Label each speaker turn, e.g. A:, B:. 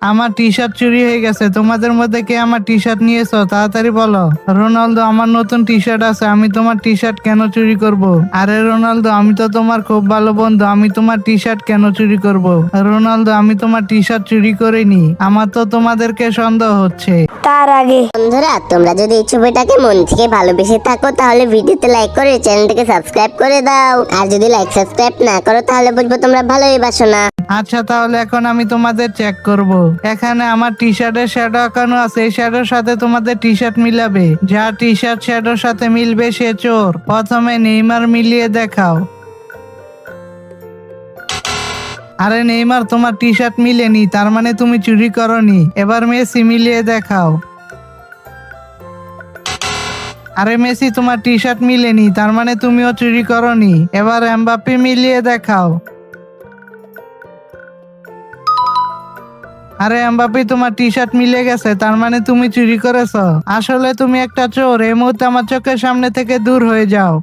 A: আমার T shirt চুরি হয়ে গেছে। তোমাদের মধ্যে কে আমার টি শার্ট নিয়েছো? তাড়াতাড়ি বলো। রোনালদো, আমার নতুন টি শার্ট আছে, আমি তোমার টি শার্ট কেন চুরি করব? আরে রোনালদো, আমি তো তোমার খুব ভালো বন্ধু, আমি তোমার টি শার্ট কেন চুরি করব? রোনালদো, আমি তোমার টি শার্ট চুরি করিনি, আমার তো তোমাদেরকে সন্দেহ হচ্ছে।
B: তার আগে
C: বন্ধুরা, তোমরা যদি এই ছবিটাকে মন থেকে ভালোবেসে থাকো তাহলে ভিডিওতে লাইক করে চ্যানেলটাকে সাবস্ক্রাইব করে দাও। আর যদি লাইক সাবস্ক্রাইব না করো তাহলে বুঝবো তোমরা ভালোই বাসো না।
A: আচ্ছা, তাহলে এখন আমি তোমাদের চেক করব। এখানে আমার টি শার্টের শ্যাডো আঁকানো আছে, এই শ্যাডোর সাথে তোমাদের টি শার্ট মিলাবে। যা টি শার্ট শ্যাডোর সাথে মিলবে সে চোর। প্রথমে নেইমার মিলিয়ে দেখাও। আরে নেইমার, তোমার টি শার্ট মিলেনি, তার মানে তুমি চুরি করনি। এবার মেসি মিলিয়ে দেখাও। আরে মেসি, তোমার টি শার্ট মিলেনি, তার মানে তুমিও চুরি করনি। এবার এমবাপ্পে মিলিয়ে দেখাও। আরে এমবাপ্পে, তোমার টি শার্ট মিলে গেছে, তার মানে তুমি চুরি করেছো। আসলে তুমি একটা চোর। এই মুহূর্তে আমার চোখের সামনে থেকে দূর হয়ে যাও।